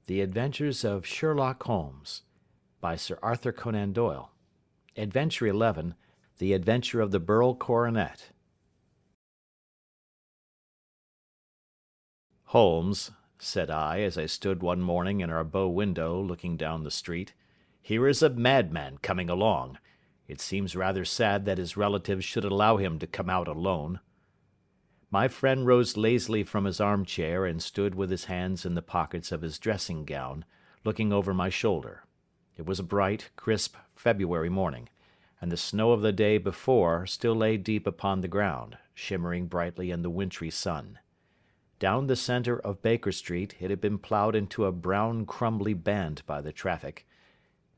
The Adventures of Sherlock Holmes, by Sir Arthur Conan Doyle. Adventure 11, The Adventure of the Beryl Coronet. "Holmes," said I, as I stood one morning in our bow window looking down the street, "here is a madman coming along. It seems rather sad that his relatives should allow him to come out alone." My friend rose lazily from his armchair and stood with his hands in the pockets of his dressing gown, looking over my shoulder. It was a bright, crisp February morning, and the snow of the day before still lay deep upon the ground, shimmering brightly in the wintry sun. Down the centre of Baker Street it had been ploughed into a brown crumbly band by the traffic,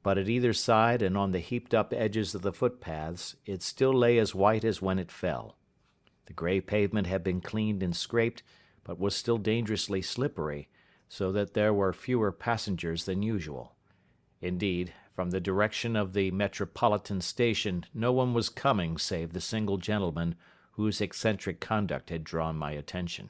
but at either side and on the heaped-up edges of the footpaths it still lay as white as when it fell. The grey pavement had been cleaned and scraped, but was still dangerously slippery, so that there were fewer passengers than usual. Indeed, from the direction of the Metropolitan Station no one was coming save the single gentleman whose eccentric conduct had drawn my attention.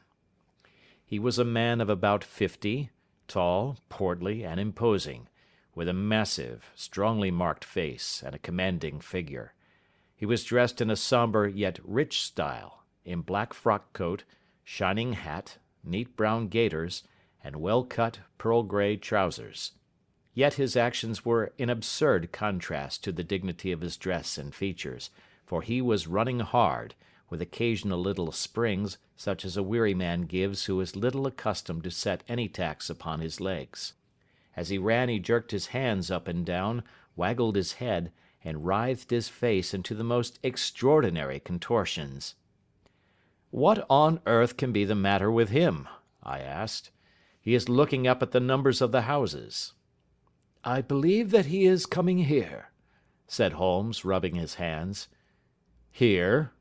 He was a man of about 50, tall, portly, and imposing, with a massive, strongly marked face and a commanding figure. He was dressed in a sombre yet rich style, in black frock coat, shining hat, neat brown gaiters, and well-cut pearl-grey trousers. Yet his actions were in absurd contrast to the dignity of his dress and features, for he was running hard, with occasional little springs such as a weary man gives who is little accustomed to set any tax upon his legs. As he ran he jerked his hands up and down, waggled his head, and writhed his face into the most extraordinary contortions. "What on earth can be the matter with him?" I asked. "He is looking up at the numbers of the houses." "I believe that he is coming here," said Holmes, rubbing his hands. "Here?"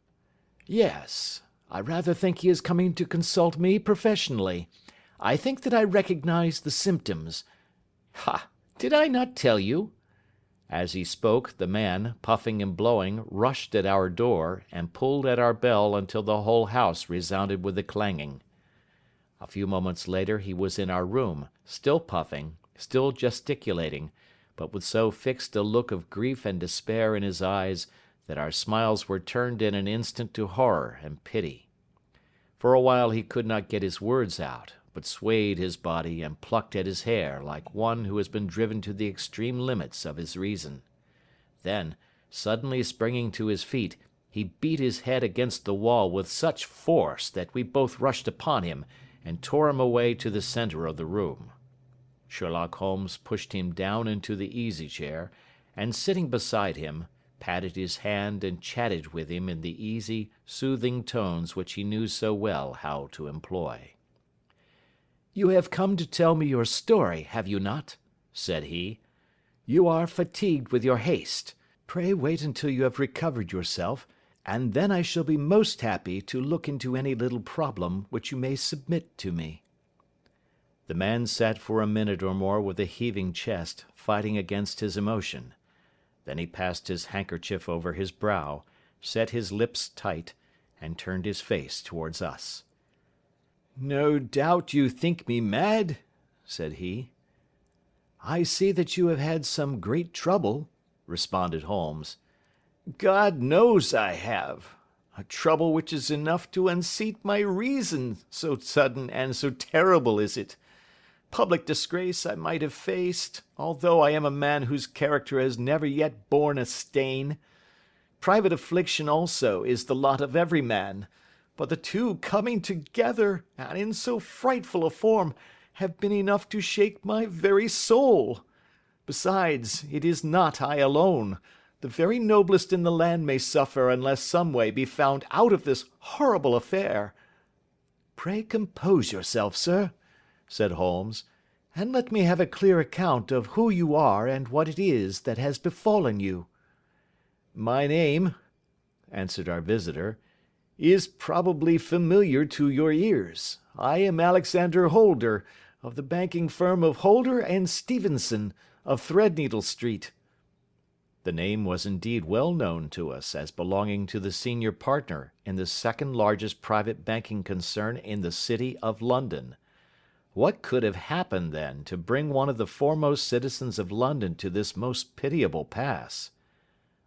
"Yes. I rather think he is coming to consult me professionally. I think that I recognize the symptoms. Ha! Did I not tell you?" As he spoke, the man, puffing and blowing, rushed at our door, and pulled at our bell until the whole house resounded with the clanging. A few moments later he was in our room, still puffing, still gesticulating, but with so fixed a look of grief and despair in his eyes that our smiles were turned in an instant to horror and pity. For a while he could not get his words out, but swayed his body and plucked at his hair like one who has been driven to the extreme limits of his reason. Then, suddenly springing to his feet, he beat his head against the wall with such force that we both rushed upon him and tore him away to the centre of the room. Sherlock Holmes pushed him down into the easy-chair, and sitting beside him, patted his hand and chatted with him in the easy, soothing tones which he knew so well how to employ. "You have come to tell me your story, have you not?" said he. "You are fatigued with your haste. Pray wait until you have recovered yourself, and then I shall be most happy to look into any little problem which you may submit to me." The man sat for a minute or more with a heaving chest, fighting against his emotion. Then he passed his handkerchief over his brow, set his lips tight, and turned his face towards us. "No doubt you think me mad," said he. "I see that you have had some great trouble," responded Holmes. "God knows I have. A trouble which is enough to unseat my reason, so sudden and so terrible is it. Public disgrace I might have faced, although I am a man whose character has never yet borne a stain. Private affliction also is the lot of every man, but the two coming together, and in so frightful a form, have been enough to shake my very soul. Besides, it is not I alone. The very noblest in the land may suffer unless some way be found out of this horrible affair." "Pray compose yourself, sir," said Holmes, "and let me have a clear account of who you are and what it is that has befallen you." "My name," answered our visitor, "is probably familiar to your ears. I am Alexander Holder, of the banking firm of Holder and Stevenson, of Threadneedle Street." The name was indeed well known to us as belonging to the senior partner in the second largest private banking concern in the city of London. What could have happened, then, to bring one of the foremost citizens of London to this most pitiable pass?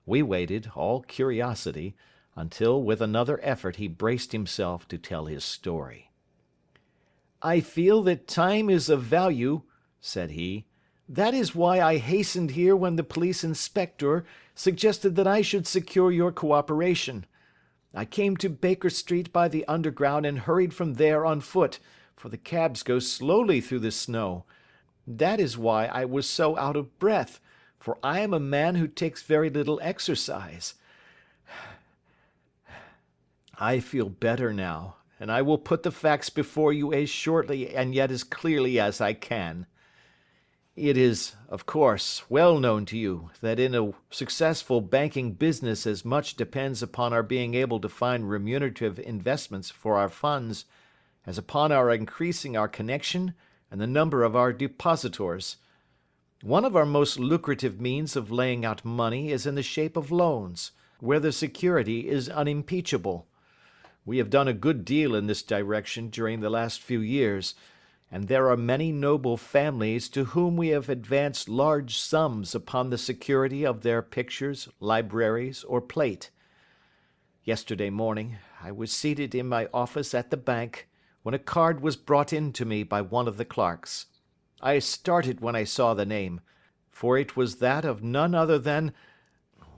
We waited, all curiosity, until with another effort he braced himself to tell his story. "I feel that time is of value," said he. "That is why I hastened here when the police inspector suggested that I should secure your cooperation. I came to Baker Street by the Underground and hurried from there on foot, for the cabs go slowly through the snow. That is why I was so out of breath, for I am a man who takes very little exercise. I feel better now, and I will put the facts before you as shortly and yet as clearly as I can. It is, of course, well known to you that in a successful banking business as much depends upon our being able to find remunerative investments for our funds as upon our increasing our connection and the number of our depositors. One of our most lucrative means of laying out money is in the shape of loans, where the security is unimpeachable. We have done a good deal in this direction during the last few years, and there are many noble families to whom we have advanced large sums upon the security of their pictures, libraries, or plate. Yesterday morning I was seated in my office at the bank when a card was brought in to me by one of the clerks. I started when I saw the name, for it was that of none other than,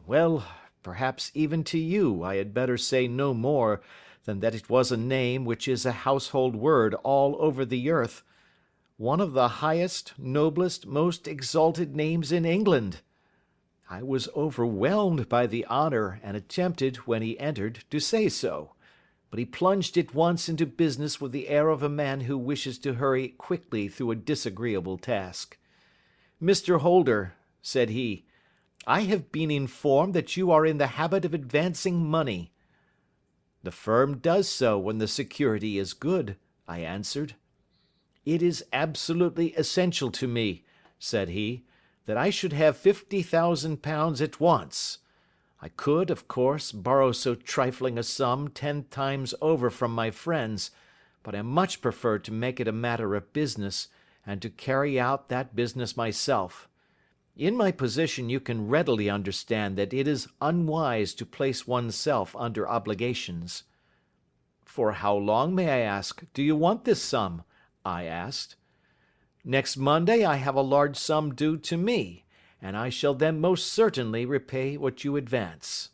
well, perhaps even to you I had better say no more than that it was a name which is a household word all over the earth, one of the highest, noblest, most exalted names in England. I was overwhelmed by the honor and attempted, when he entered, to say so, but he plunged at once into business with the air of a man who wishes to hurry quickly through a disagreeable task. "Mr. Holder," said he, "I have been informed that you are in the habit of advancing money." "The firm does so when the security is good," I answered. "It is absolutely essential to me," said he, "that I should have £50,000 at once. I could, of course, borrow so trifling a sum 10 times over from my friends, but I much prefer to make it a matter of business, and to carry out that business myself. In my position you can readily understand that it is unwise to place oneself under obligations." "For how long, may I ask, do you want this sum?" I asked. "Next Monday I have a large sum due to me, and I shall then most certainly repay what you advance,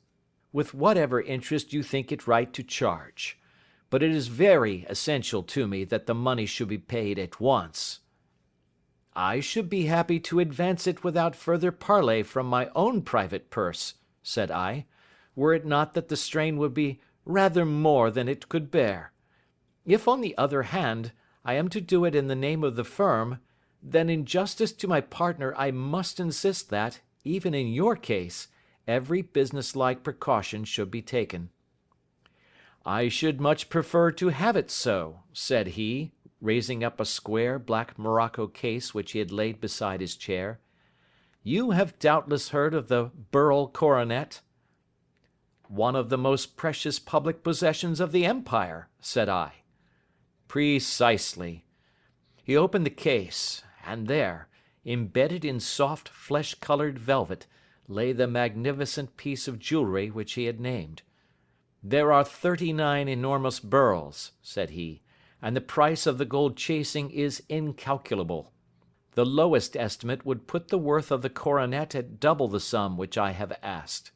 with whatever interest you think it right to charge. But it is very essential to me that the money should be paid at once." "I should be happy to advance it without further parley from my own private purse," said I, "were it not that the strain would be rather more than it could bear. If, on the other hand, I am to do it in the name of the firm, then in justice to my partner I must insist that, even in your case, every businesslike precaution should be taken." "I should much prefer to have it so," said he, raising up a square black morocco case which he had laid beside his chair. "You have doubtless heard of the Beryl coronet?" "One of the most precious public possessions of the empire," said I. "Precisely." He opened the case, and there, embedded in soft flesh-coloured velvet, lay the magnificent piece of jewellery which he had named. "There are 39 enormous beryls," said he, "and the price of the gold chasing is incalculable. The lowest estimate would put the worth of the coronet at double the sum which I have asked.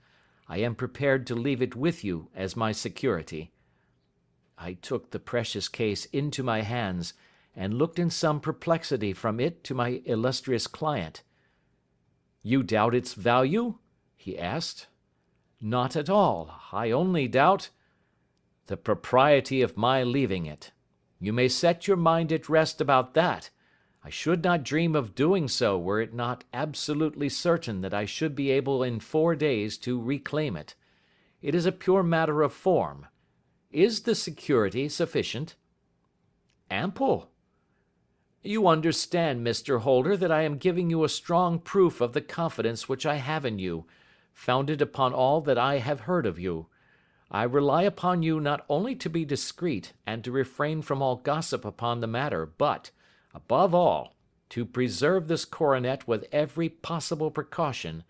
I am prepared to leave it with you as my security." I took the precious case into my hands, and looked in some perplexity from it to my illustrious client. "You doubt its value?" he asked. "Not at all. I only doubt—" "The propriety of my leaving it. You may set your mind at rest about that. I should not dream of doing so were it not absolutely certain that I should be able in 4 days to reclaim it. It is a pure matter of form. Is the security sufficient?" "Ample." "You understand, Mr. Holder, that I am giving you a strong proof of the confidence which I have in you, founded upon all that I have heard of you. I rely upon you not only to be discreet and to refrain from all gossip upon the matter, but, Above all, to preserve this coronet with every possible precaution,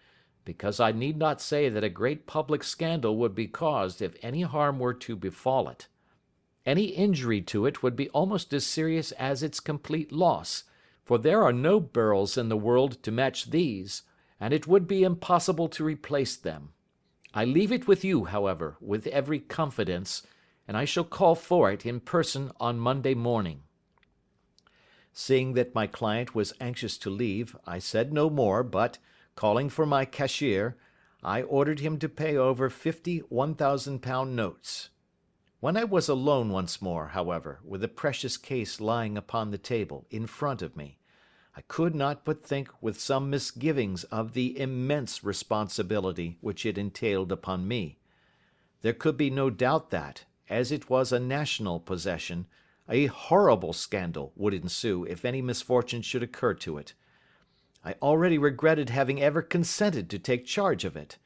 because I need not say that a great public scandal would be caused if any harm were to befall it. Any injury to it would be almost as serious as its complete loss, for there are no Beryls in the world to match these, and it would be impossible to replace them. I leave it with you, however, with every confidence, and I shall call for it in person on Monday morning." Seeing that my client was anxious to leave, I said no more, but, calling for my cashier, I ordered him to pay over 50 £1,000 notes. When I was alone once more, however, with the precious case lying upon the table in front of me, I could not but think with some misgivings of the immense responsibility which it entailed upon me. There could be no doubt that, as it was a national possession, a horrible scandal would ensue if any misfortune should occur to it. I already regretted having ever consented to take charge of it.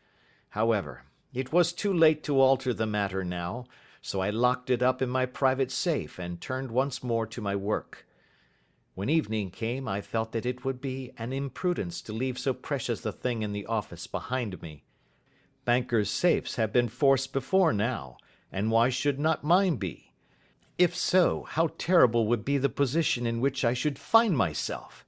However, it was too late to alter the matter now, so I locked it up in my private safe and turned once more to my work. When evening came, I felt that it would be an imprudence to leave so precious a thing in the office behind me. Bankers' safes have been forced before now, and why should not mine be? If so, how terrible would be the position in which I should find myself!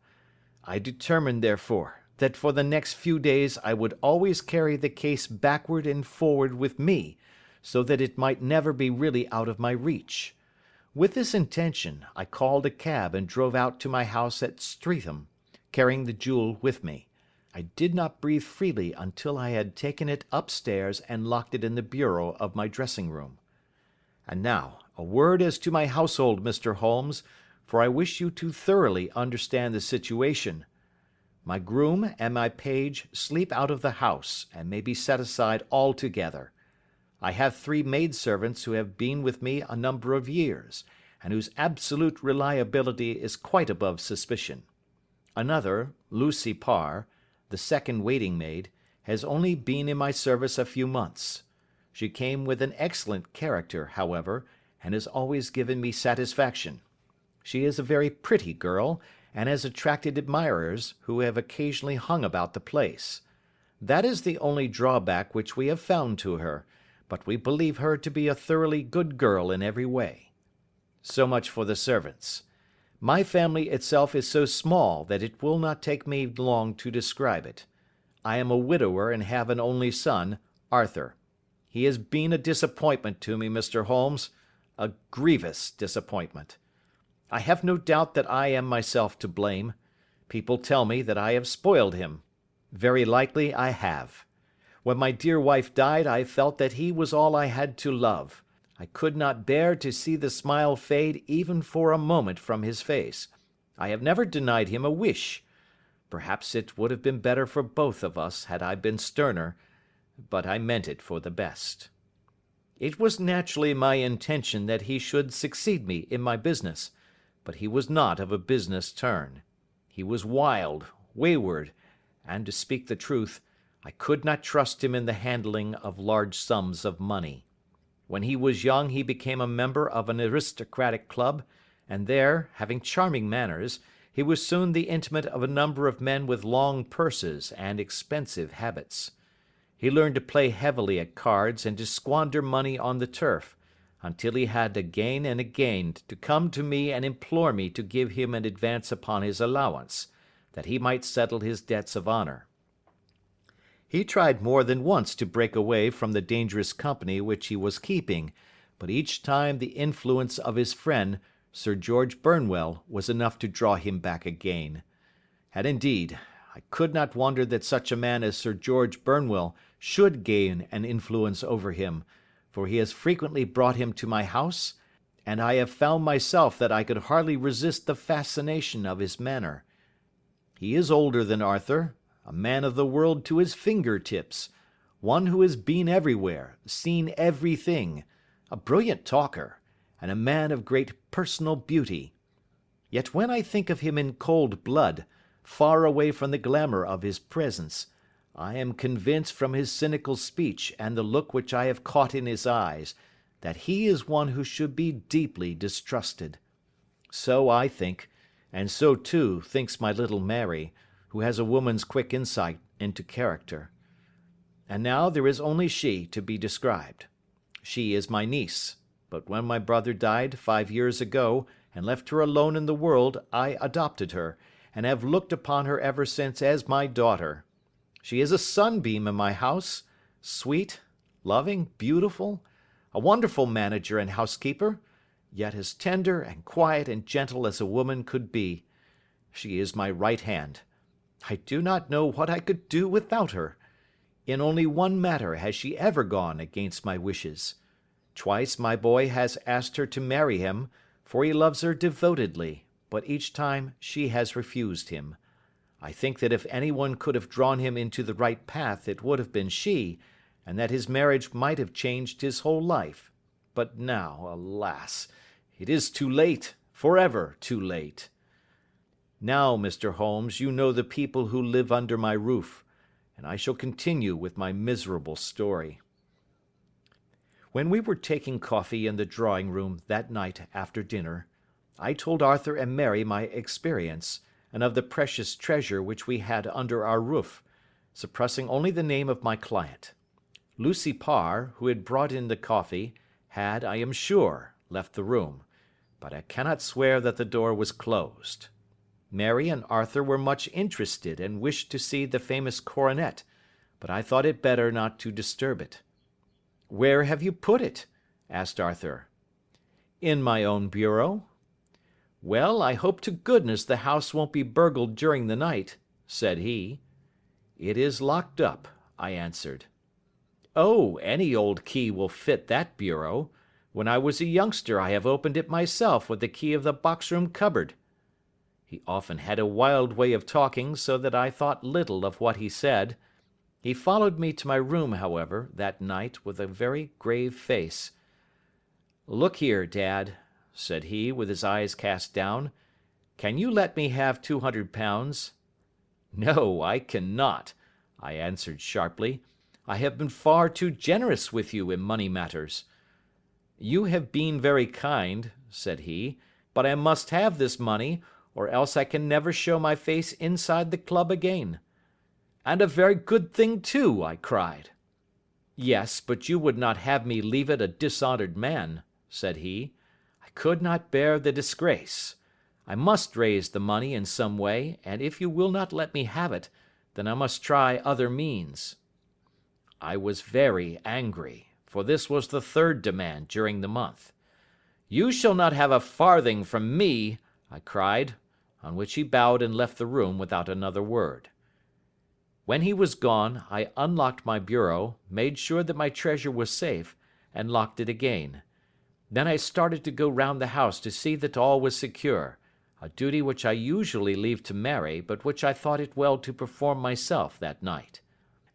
I determined, therefore, that for the next few days I would always carry the case backward and forward with me, so that it might never be really out of my reach. With this intention, I called a cab and drove out to my house at Streatham, carrying the jewel with me. I did not breathe freely until I had taken it upstairs and locked it in the bureau of my dressing-room. And now, a word as to my household, Mr. Holmes, for I wish you to thoroughly understand the situation. My groom and my page sleep out of the house, and may be set aside altogether. I have 3 maidservants who have been with me a number of years, and whose absolute reliability is quite above suspicion. Another, Lucy Parr, the second waiting-maid, has only been in my service a few months. She came with an excellent character, however, and has always given me satisfaction. She is a very pretty girl, and has attracted admirers, who have occasionally hung about the place. That is the only drawback which we have found to her, but we believe her to be a thoroughly good girl in every way. So much for the servants. My family itself is so small that it will not take me long to describe it. I am a widower and have an only son, Arthur. He has been a disappointment to me, Mr. Holmes, a grievous disappointment. I have no doubt that I am myself to blame. People tell me that I have spoiled him. Very likely I have. When my dear wife died, I felt that he was all I had to love. I could not bear to see the smile fade even for a moment from his face. I have never denied him a wish. Perhaps it would have been better for both of us had I been sterner, but I meant it for the best. It was naturally my intention that he should succeed me in my business, but he was not of a business turn. He was wild, wayward, and, to speak the truth, I could not trust him in the handling of large sums of money. When he was young he became a member of an aristocratic club, and there, having charming manners, he was soon the intimate of a number of men with long purses and expensive habits. He learned to play heavily at cards and to squander money on the turf, until he had again and again to come to me and implore me to give him an advance upon his allowance, that he might settle his debts of honour. He tried more than once to break away from the dangerous company which he was keeping, but each time the influence of his friend, Sir George Burnwell, was enough to draw him back again. And indeed, I could not wonder that such a man as Sir George Burnwell should gain an influence over him, for he has frequently brought him to my house, and I have found myself that I could hardly resist the fascination of his manner. He is older than Arthur, a man of the world to his finger-tips, one who has been everywhere, seen everything, a brilliant talker, and a man of great personal beauty. Yet when I think of him in cold blood, far away from the glamour of his presence, I am convinced from his cynical speech and the look which I have caught in his eyes, that he is one who should be deeply distrusted. So I think, and so too thinks my little Mary, who has a woman's quick insight into character. And now there is only she to be described. She is my niece, but when my brother died 5 years ago and left her alone in the world, I adopted her, and have looked upon her ever since as my daughter. She is a sunbeam in my house, sweet, loving, beautiful, a wonderful manager and housekeeper, yet as tender and quiet and gentle as a woman could be. She is my right hand. I do not know what I could do without her. In only one matter has she ever gone against my wishes. Twice my boy has asked her to marry him, for he loves her devotedly, but each time she has refused him. I think that if anyone could have drawn him into the right path, it would have been she, and that his marriage might have changed his whole life. But now, alas, it is too late, forever too late. Now, Mr. Holmes, you know the people who live under my roof, and I shall continue with my miserable story. When we were taking coffee in the drawing-room that night after dinner, I told Arthur and Mary my experience, and of the precious treasure which we had under our roof, suppressing only the name of my client. Lucy Parr, who had brought in the coffee, had, I am sure, left the room, but I cannot swear that the door was closed. Mary and Arthur were much interested and wished to see the famous coronet, but I thought it better not to disturb it. "Where have you put it?" asked Arthur. "In my own bureau." "Well, I hope to goodness the house won't be burgled during the night," said he. "It is locked up," I answered. "Oh, any old key will fit that bureau. When I was a youngster I have opened it myself with the key of the box-room cupboard." He often had a wild way of talking, so that I thought little of what he said. He followed me to my room, however, that night with a very grave face. "Look here, Dad," said he, with his eyes cast down, "can you let me have £200? "No, I cannot," I answered sharply. "I have been far too generous with you in money matters." "You have been very kind," said he, "but I must have this money, or else I can never show my face inside the club again." "And a very good thing too," I cried. "Yes, but you would not have me leave it a dishonoured man," said he. "I could not bear the disgrace. I must raise the money in some way, and if you will not let me have it, then I must try other means." I was very angry, for this was the third demand during the month. "You shall not have a farthing from me," I cried, on which he bowed and left the room without another word. When he was gone, I unlocked my bureau, made sure that my treasure was safe, and locked it again. Then I started to go round the house to see that all was secure, a duty which I usually leave to Mary, but which I thought it well to perform myself that night.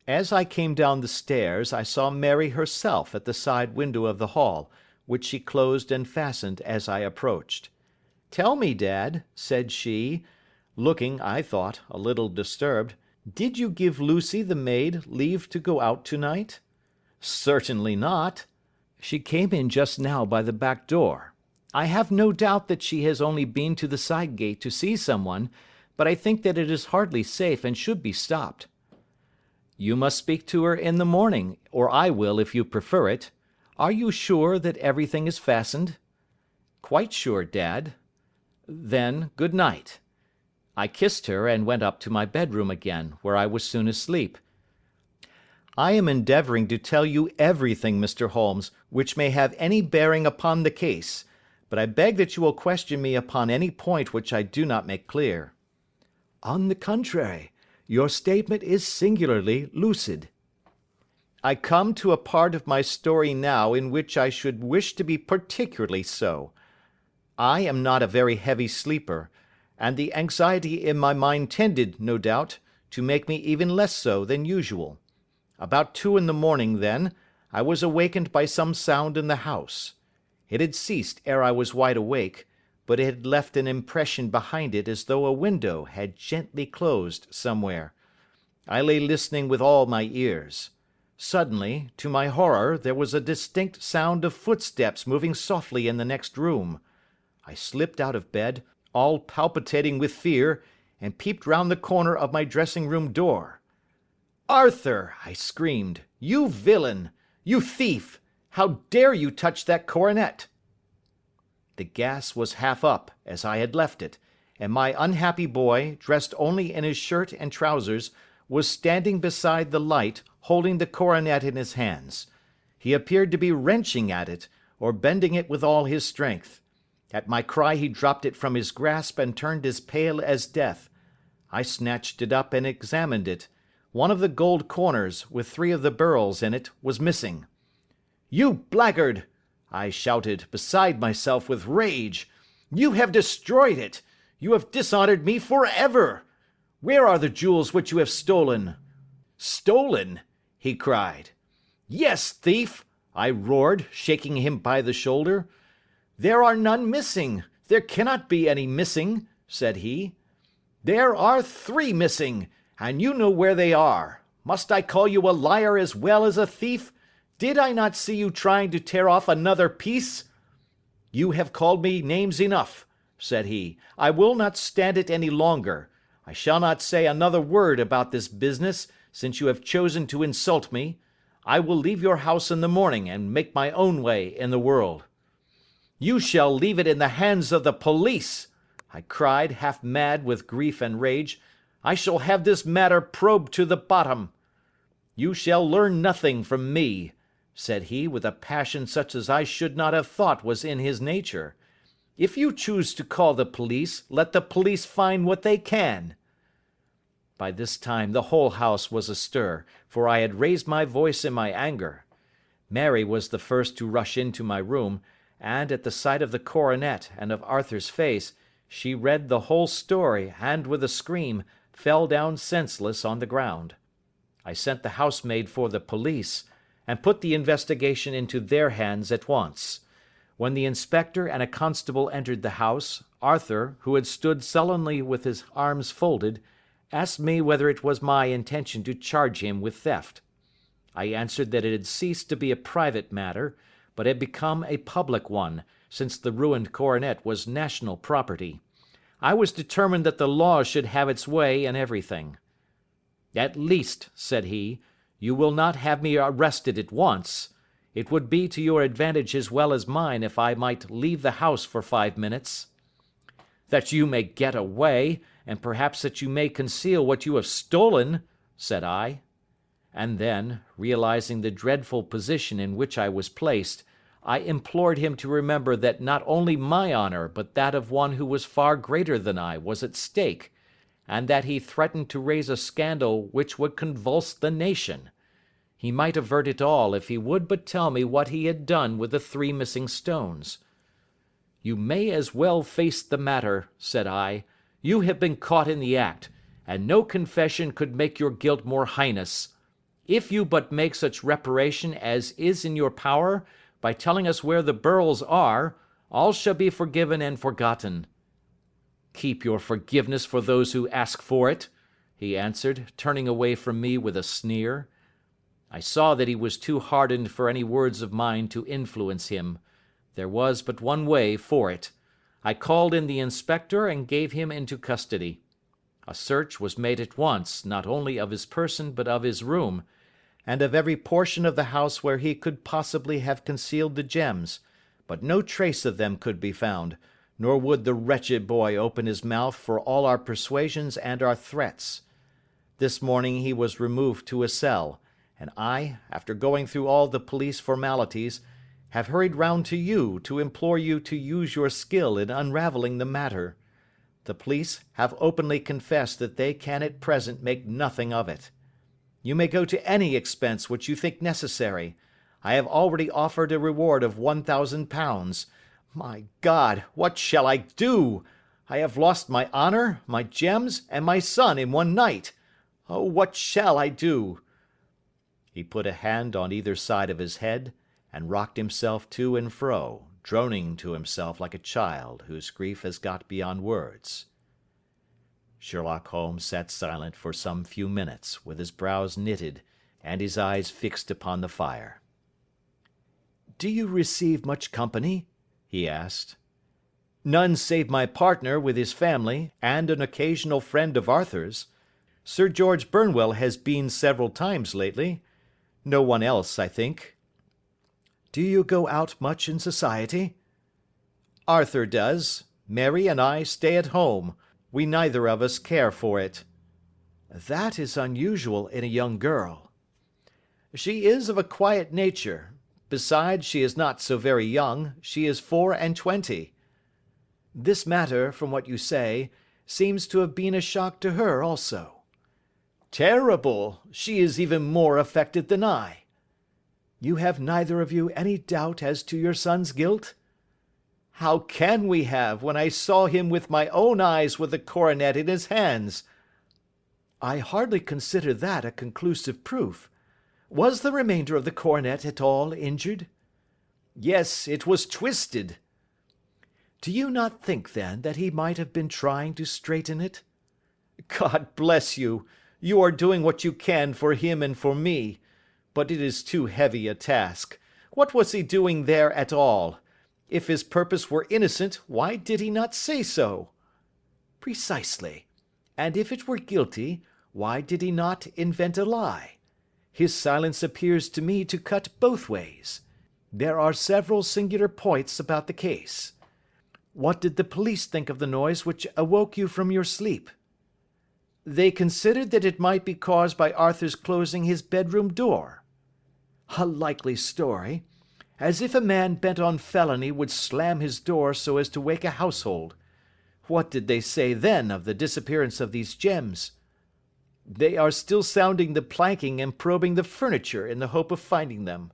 As I came down the stairs, I saw Mary herself at the side window of the hall, which she closed and fastened as I approached. "Tell me, Dad," said she, looking, I thought, a little disturbed, "did you give Lucy the maid leave to go out tonight?" "Certainly not. She came in just now by the back door. I have no doubt that she has only been to the side gate to see someone, but I think that it is hardly safe and should be stopped." "You must speak to her in the morning, or I will if you prefer it. Are you sure that everything is fastened?" "Quite sure, Dad." "Then, good night." I kissed her and went up to my bedroom again, where I was soon asleep. I am endeavouring to tell you everything, Mr. Holmes, which may have any bearing upon the case, but I beg that you will question me upon any point which I do not make clear. "On the contrary, your statement is singularly lucid." "I come to a part of my story now in which I should wish to be particularly so. I am not a very heavy sleeper, and the anxiety in my mind tended, no doubt, to make me even less so than usual. About 2 in the morning, then, I was awakened by some sound in the house. It had ceased ere I was wide awake, but it had left an impression behind it as though a window had gently closed somewhere. I lay listening with all my ears. Suddenly, to my horror, there was a distinct sound of footsteps moving softly in the next room. I slipped out of bed, all palpitating with fear, and peeped round the corner of my dressing-room door. "Arthur!" I screamed. "You villain! You thief! How dare you touch that coronet?" The gas was half up, as I had left it, and my unhappy boy, dressed only in his shirt and trousers, was standing beside the light, holding the coronet in his hands. He appeared to be wrenching at it, or bending it with all his strength. At my cry he dropped it from his grasp and turned as pale as death. I snatched it up and examined it. One of the gold corners, with 3 of the beryls in it, was missing. "You blackguard!" I shouted, beside myself with rage. "You have destroyed it! You have dishonored me forever! Where are the jewels which you have stolen?" "Stolen?" he cried. "Yes, thief!" I roared, shaking him by the shoulder. "There are none missing. There cannot be any missing," said he. "There are 3 missing, and you know where they are. Must I call you a liar as well as a thief? Did I not see you trying to tear off another piece?" "You have called me names enough," said he. "I will not stand it any longer. I shall not say another word about this business, since you have chosen to insult me. I will leave your house in the morning, and make my own way in the world." "You shall leave it in the hands of the police!" I cried, half mad with grief and rage. "I shall have this matter probed to the bottom." "You shall learn nothing from me," said he, with a passion such as I should not have thought was in his nature. "If you choose to call the police, let the police find what they can." By this time the whole house was astir, for I had raised my voice in my anger. Mary was the first to rush into my room, and, at the sight of the coronet and of Arthur's face, she read the whole story, and, with a scream, fell down senseless on the ground. I sent the housemaid for the police, and put the investigation into their hands at once. When the inspector and a constable entered the house, Arthur, who had stood sullenly with his arms folded, asked me whether it was my intention to charge him with theft. I answered that it had ceased to be a private matter, but had become a public one, since the ruined coronet was national property. I was determined that the law should have its way in everything. "At least," said he, "you will not have me arrested at once. It would be to your advantage as well as mine if I might leave the house for 5 minutes." "That you may get away, and perhaps that you may conceal what you have stolen," said I. And then, realizing the dreadful position in which I was placed, I implored him to remember that not only my honor but that of one who was far greater than I was at stake, and that he threatened to raise a scandal which would convulse the nation. He might avert it all if he would but tell me what he had done with the 3 missing stones. "You may as well face the matter," said I. "You have been caught in the act, and no confession could make your guilt more heinous. If you but make such reparation as is in your power, by telling us where the beryls are, all shall be forgiven and forgotten." "Keep your forgiveness for those who ask for it," he answered, turning away from me with a sneer. I saw that he was too hardened for any words of mine to influence him. There was but one way for it. I called in the inspector and gave him into custody. A search was made at once, not only of his person but of his room, and of every portion of the house where he could possibly have concealed the gems, but no trace of them could be found, nor would the wretched boy open his mouth for all our persuasions and our threats. This morning he was removed to a cell, and I, after going through all the police formalities, have hurried round to you to implore you to use your skill in unravelling the matter. The police have openly confessed that they can at present make nothing of it. You may go to any expense which you think necessary. I have already offered a reward of £1,000. My God, what shall I do? I have lost my honor, my gems, and my son in one night. Oh, what shall I do?" He put a hand on either side of his head, and rocked himself to and fro, droning to himself like a child whose grief has got beyond words. Sherlock Holmes sat silent for some few minutes, with his brows knitted and his eyes fixed upon the fire. "Do you receive much company?" he asked. None save my partner with his family, and an occasional friend of Arthur's. Sir George Burnwell has been several times lately. No one else, I think." "Do you go out much in society?" "Arthur does. Mary and I stay at home. We neither of us care for it." "That is unusual in a young girl." "She is of a quiet nature. Besides, she is not so very young. She is 24. "This matter, from what you say, seems to have been a shock to her also." "Terrible. She is even more affected than I." "You have neither of you any doubt as to your son's guilt?" "How can we have, when I saw him with my own eyes with the coronet in his hands?" "I hardly consider that a conclusive proof. Was the remainder of the coronet at all injured?" "Yes, it was twisted." "Do you not think, then, that he might have been trying to straighten it?" "God bless you! You are doing what you can for him and for me. But it is too heavy a task. What was he doing there at all? If his purpose were innocent, why did he not say so?" "Precisely. And if it were guilty, why did he not invent a lie? His silence appears to me to cut both ways. There are several singular points about the case. What did the police think of the noise which awoke you from your sleep?" "They considered that it might be caused by Arthur's closing his bedroom door." "A likely story. As if a man bent on felony would slam his door so as to wake a household. What did they say then of the disappearance of these gems?" "They are still sounding the planking and probing the furniture in the hope of finding them."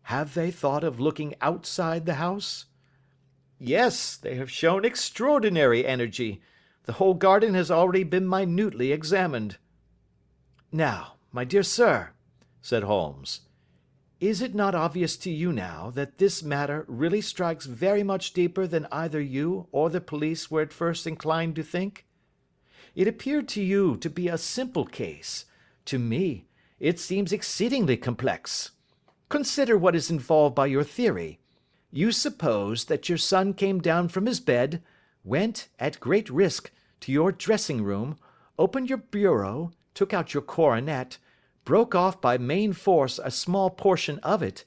"Have they thought of looking outside the house?" "Yes, they have shown extraordinary energy. The whole garden has already been minutely examined." "Now, my dear sir," said Holmes, "is it not obvious to you now that this matter really strikes very much deeper than either you or the police were at first inclined to think? It appeared to you to be a simple case. To me, it seems exceedingly complex. Consider what is involved by your theory. You suppose that your son came down from his bed, went, at great risk, to your dressing room, opened your bureau, took out your coronet, broke off by main force a small portion of it,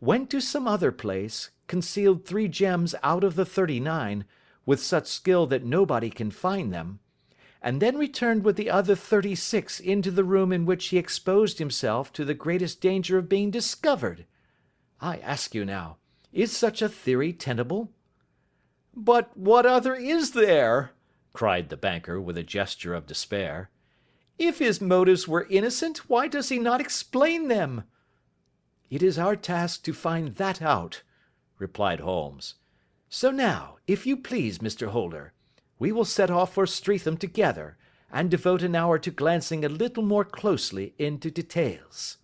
went to some other place, concealed 3 gems out of the 39, with such skill that nobody can find them, and then returned with the other 36 into the room in which he exposed himself to the greatest danger of being discovered. I ask you now, is such a theory tenable?" "But what other is there?" cried the banker, with a gesture of despair. "If his motives were innocent, why does he not explain them?" "It is our task to find that out," replied Holmes. "So now, if you please, Mr. Holder, we will set off for Streatham together, and devote an hour to glancing a little more closely into details."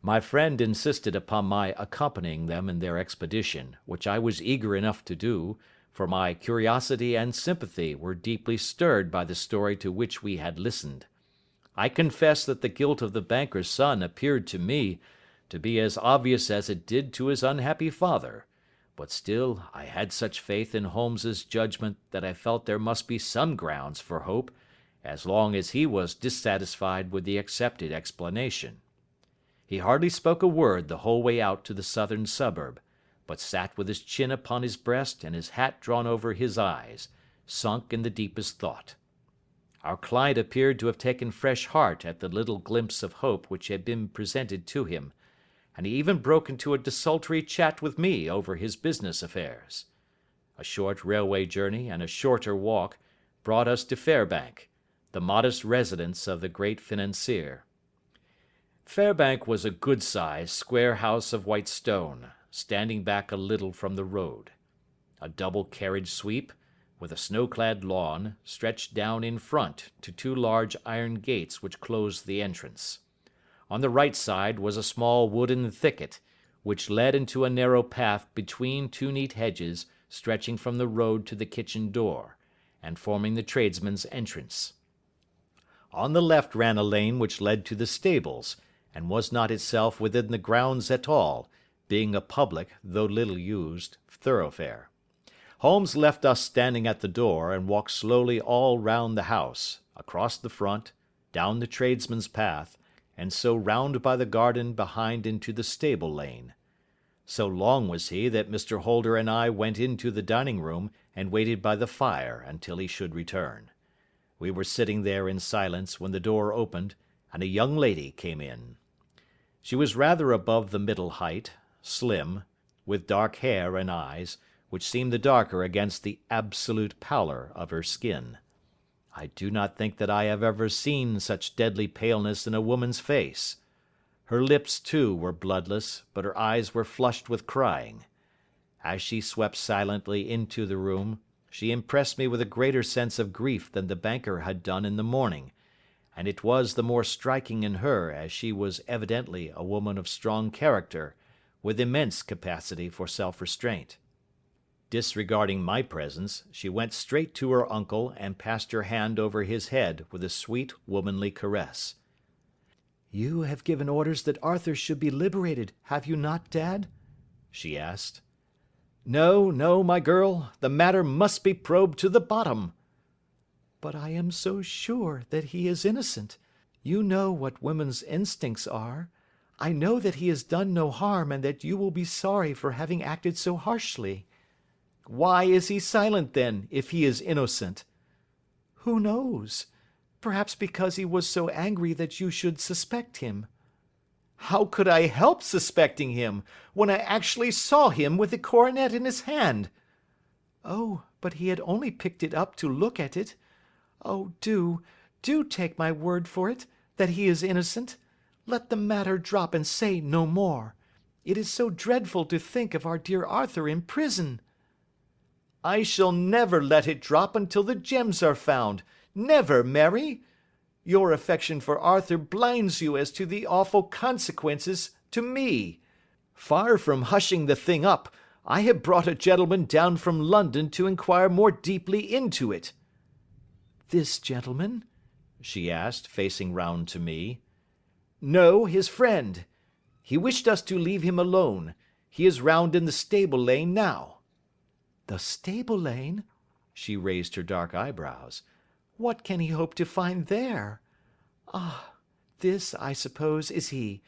My friend insisted upon my accompanying them in their expedition, which I was eager enough to do, for my curiosity and sympathy were deeply stirred by the story to which we had listened. I confess that the guilt of the banker's son appeared to me to be as obvious as it did to his unhappy father, but still I had such faith in Holmes's judgment that I felt there must be some grounds for hope, as long as he was dissatisfied with the accepted explanation. He hardly spoke a word the whole way out to the southern suburb, but sat with his chin upon his breast and his hat drawn over his eyes, sunk in the deepest thought. Our client appeared to have taken fresh heart at the little glimpse of hope which had been presented to him, and he even broke into a desultory chat with me over his business affairs. A short railway journey and a shorter walk brought us to Fairbank, the modest residence of the great financier. Fairbank was a good-sized, square house of white stone, standing back a little from the road. A double carriage sweep, with a snow-clad lawn, stretched down in front to 2 large iron gates which closed the entrance. On the right side was a small wooden thicket, which led into a narrow path between 2 neat hedges stretching from the road to the kitchen door, and forming the tradesmen's entrance. On the left ran a lane which led to the stables, and was not itself within the grounds at all, being a public, though little used, thoroughfare. Holmes left us standing at the door and walked slowly all round the house, across the front, down the tradesman's path, and so round by the garden behind into the stable lane. So long was he that Mr. Holder and I went into the dining room and waited by the fire until he should return. We were sitting there in silence when the door opened, and a young lady came in. She was rather above the middle height, slim, with dark hair and eyes, which seemed the darker against the absolute pallor of her skin. I do not think that I have ever seen such deadly paleness in a woman's face. Her lips, too, were bloodless, but her eyes were flushed with crying. As she swept silently into the room, she impressed me with a greater sense of grief than the banker had done in the morning, and it was the more striking in her as she was evidently a woman of strong character, with immense capacity for self-restraint. Disregarding my presence, she went straight to her uncle and passed her hand over his head with a sweet, womanly caress. "You have given orders that Arthur should be liberated, have you not, Dad?" she asked. "No, no, my girl, the matter must be probed to the bottom." "But I am so sure that he is innocent. You know what women's instincts are. I know that he has done no harm and that you will be sorry for having acted so harshly." "Why is he silent then, if he is innocent?" "Who knows? Perhaps because he was so angry that you should suspect him." "How could I help suspecting him, when I actually saw him with the coronet in his hand?" "Oh, but he had only picked it up to look at it. Oh, do take my word for it, that he is innocent. Let the matter drop and say no more. It is so dreadful to think of our dear Arthur in prison." "I shall never let it drop until the gems are found. Never, Mary. Your affection for Arthur blinds you as to the awful consequences to me. Far from hushing the thing up, I have brought a gentleman down from London to inquire more deeply into it." "This gentleman?" she asked, facing round to me. "No, his friend. He wished us to leave him alone. He is round in the stable lane now." "The stable lane?" She raised her dark eyebrows. "What can he hope to find there? Ah, this, I suppose, is he.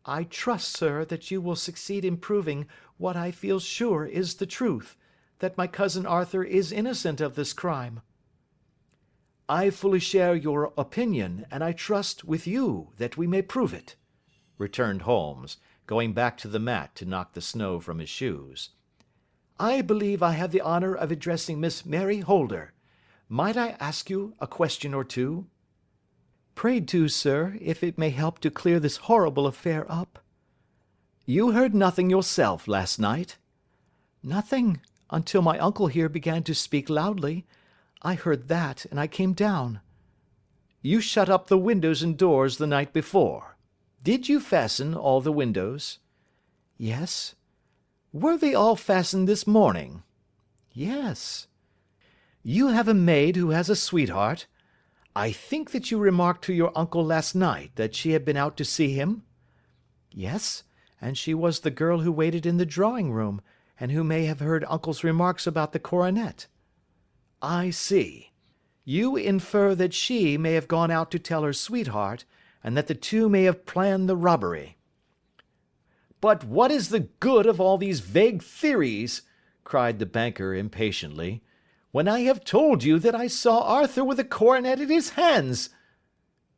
I trust, sir, that you will succeed in proving what I feel sure is the truth, that my cousin Arthur is innocent of this crime." "I fully share your opinion, and I trust, with you, that we may prove it," returned Holmes, going back to the mat to knock the snow from his shoes. "I believe I have the honour of addressing Miss Mary Holder. Might I ask you a question or two?" "Pray do, sir, if it may help to clear this horrible affair up." "You heard nothing yourself last night?" "Nothing, until my uncle here began to speak loudly. I heard that, and I came down." "You shut up the windows and doors the night before. Did you fasten all the windows?" "Yes." "Were they all fastened this morning?" "Yes." "You have a maid who has a sweetheart. I think that you remarked to your uncle last night that she had been out to see him?" "Yes, and she was the girl who waited in the drawing room, and who may have heard uncle's remarks about the coronet." "I see. You infer that she may have gone out to tell her sweetheart, and that the two may have planned the robbery." "But what is the good of all these vague theories?" cried the banker impatiently, "when I have told you that I saw Arthur with a coronet in his hands?"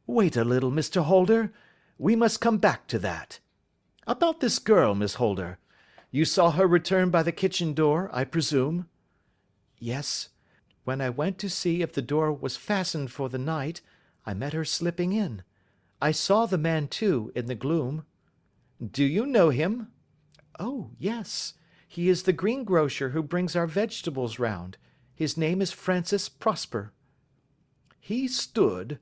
"Wait a little, Mr. Holder. We must come back to that. About this girl, Miss Holder. You saw her return by the kitchen door, I presume?" "Yes. When I went to see if the door was fastened for the night, I met her slipping in. I saw the man, too, in the gloom." "Do you know him?" "Oh, yes. He is the greengrocer who brings our vegetables round. His name is Francis Prosper." "He stood,"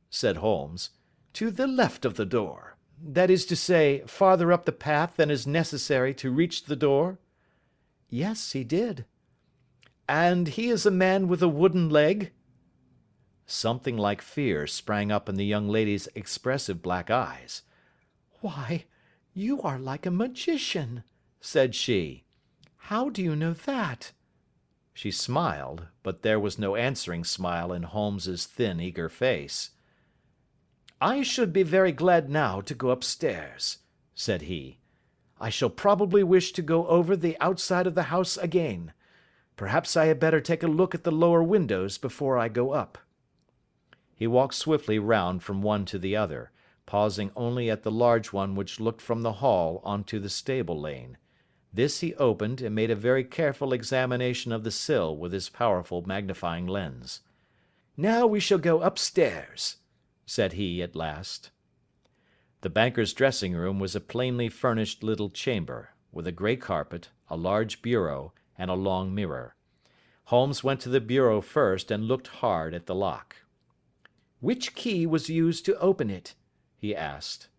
said Holmes, "to the left of the door. That is to say, farther up the path than is necessary to reach the door?" "Yes, he did." "And he is a man with a wooden leg?" Something like fear sprang up in the young lady's expressive black eyes. "Why, you are like a magician," said she. "How do you know that?" She smiled, but there was no answering smile in Holmes's thin, eager face. "I should be very glad now to go upstairs," said he. "I shall probably wish to go over the outside of the house again. Perhaps I had better take a look at the lower windows before I go up." He walked swiftly round from one to the other, pausing only at the large one which looked from the hall onto the stable lane. This he opened, and made a very careful examination of the sill with his powerful magnifying lens. "Now we shall go upstairs," said he at last. The banker's dressing-room was a plainly furnished little chamber, with a grey carpet, a large bureau, and a long mirror. Holmes went to the bureau first and looked hard at the lock. "Which key was used to open it?" he asked.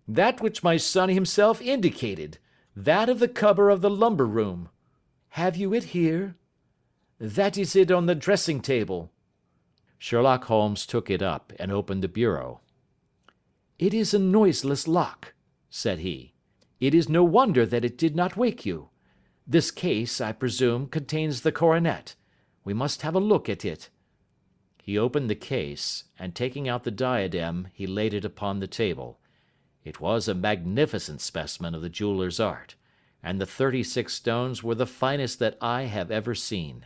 "That which my son himself indicated, that of the cupboard of the lumber room." "Have you it here?" "That is it on the dressing table." Sherlock Holmes took it up and opened the bureau. "It is a noiseless lock," said he. "It is no wonder that it did not wake you. This case, I presume, contains the coronet. We must have a look at it." He opened the case, and taking out the diadem, he laid it upon the table. It was a magnificent specimen of the jeweller's art, and the 36 stones were the finest that I have ever seen.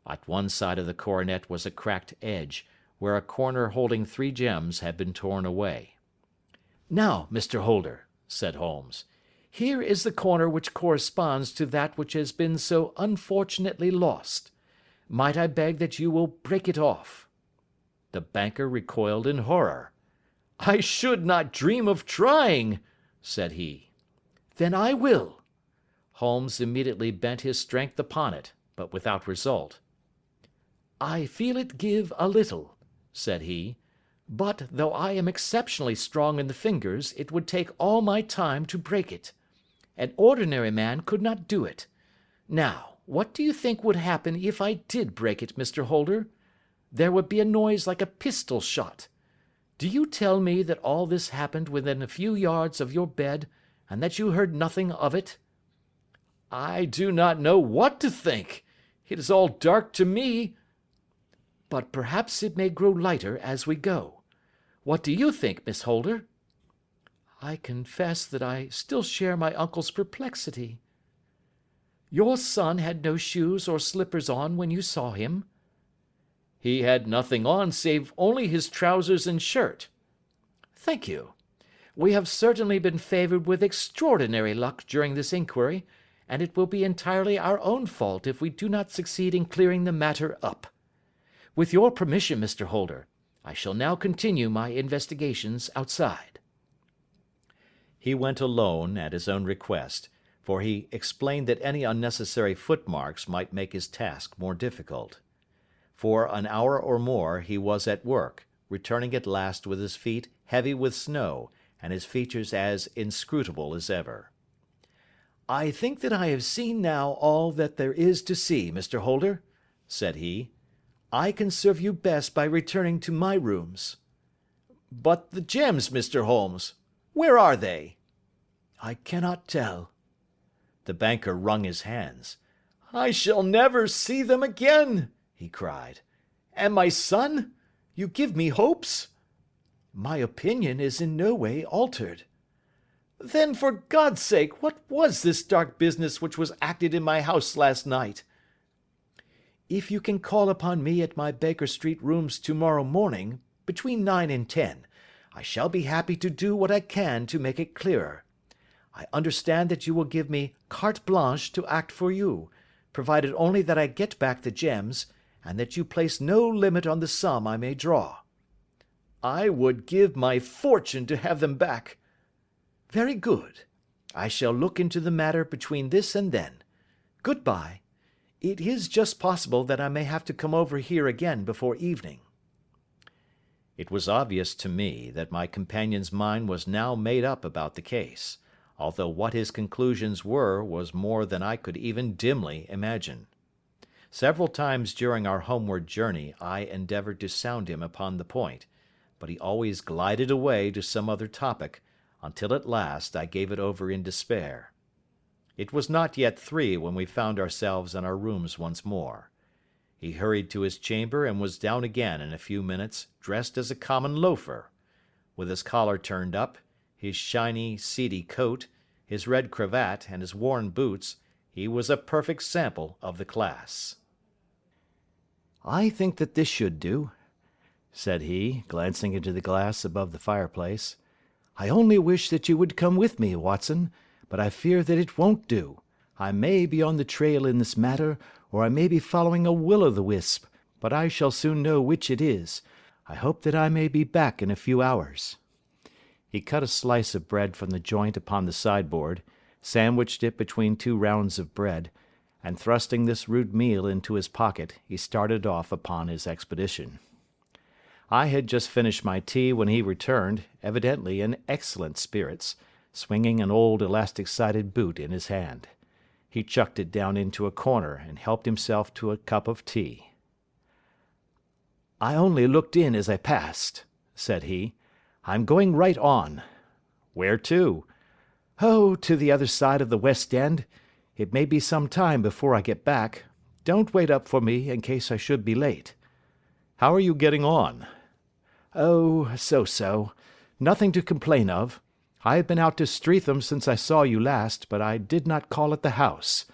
At one side of the coronet was a cracked edge, where a corner holding 3 gems had been torn away. "Now, Mr. Holder," said Holmes, "here is the corner which corresponds to that which has been so unfortunately lost. Might I beg that you will break it off?" The banker recoiled in horror. "I should not dream of trying," said he. "Then I will." Holmes immediately bent his strength upon it, but without result. "I feel it give a little," said he, "but though I am exceptionally strong in the fingers, it would take all my time to break it. An ordinary man could not do it. Now, what do you think would happen if I did break it, Mr. Holder? There would be a noise like a pistol shot. Do you tell me that all this happened within a few yards of your bed, and that you heard nothing of it?" "I do not know what to think. It is all dark to me." "But perhaps it may grow lighter as we go. What do you think, Miss Holder?" "I confess that I still share my uncle's perplexity." "Your son had no shoes or slippers on when you saw him?" "He had nothing on save only his trousers and shirt." "Thank you. We have certainly been favoured with extraordinary luck during this inquiry, and it will be entirely our own fault if we do not succeed in clearing the matter up. With your permission, Mr. Holder, I shall now continue my investigations outside." He went alone at his own request, for he explained that any unnecessary footmarks might make his task more difficult. For an hour or more he was at work, returning at last with his feet heavy with snow, and his features as inscrutable as ever. "I think that I have seen now all that there is to see, Mr. Holder," said he. "I can serve you best by returning to my rooms." "But the gems, Mr. Holmes, where are they?" "I cannot tell." The banker wrung his hands. "I shall never see them again," he cried. "And my son? You give me hopes?" "My opinion is in no way altered." "Then, for God's sake, what was this dark business which was acted in my house last night?" "If you can call upon me at my Baker Street rooms tomorrow morning, between 9 and 10, I shall be happy to do what I can to make it clearer. I understand that you will give me carte blanche to act for you, provided only that I get back the gems, and that you place no limit on the sum I may draw." "I would give my fortune to have them back." "Very good. I shall look into the matter between this and then. Good-bye. It is just possible that I may have to come over here again before evening." It was obvious to me that my companion's mind was now made up about the case, although what his conclusions were was more than I could even dimly imagine. Several times during our homeward journey I endeavoured to sound him upon the point, but he always glided away to some other topic, until at last I gave it over in despair. It was not yet 3 when we found ourselves in our rooms once more. He hurried to his chamber and was down again in a few minutes, dressed as a common loafer. With his collar turned up, his shiny, seedy coat, his red cravat, and his worn boots, he was a perfect sample of the class. "I think that this should do," said he, glancing into the glass above the fireplace. "I only wish that you would come with me, Watson, but I fear that it won't do. I may be on the trail in this matter, or I may be following a will-o'-the-wisp, but I shall soon know which it is. I hope that I may be back in a few hours." He cut a slice of bread from the joint upon the sideboard, sandwiched it between 2 rounds of bread, and thrusting this rude meal into his pocket, he started off upon his expedition. I had just finished my tea when he returned, evidently in excellent spirits, swinging an old elastic-sided boot in his hand. He chucked it down into a corner and helped himself to a cup of tea. "I only looked in as I passed," said he. "I'm going right on." "Where to?" "Oh, to the other side of the West End. It may be some time before I get back. Don't wait up for me in case I should be late." "How are you getting on?" "Oh, so-so. Nothing to complain of. I have been out to Streatham since I saw you last, but I did not call at the house.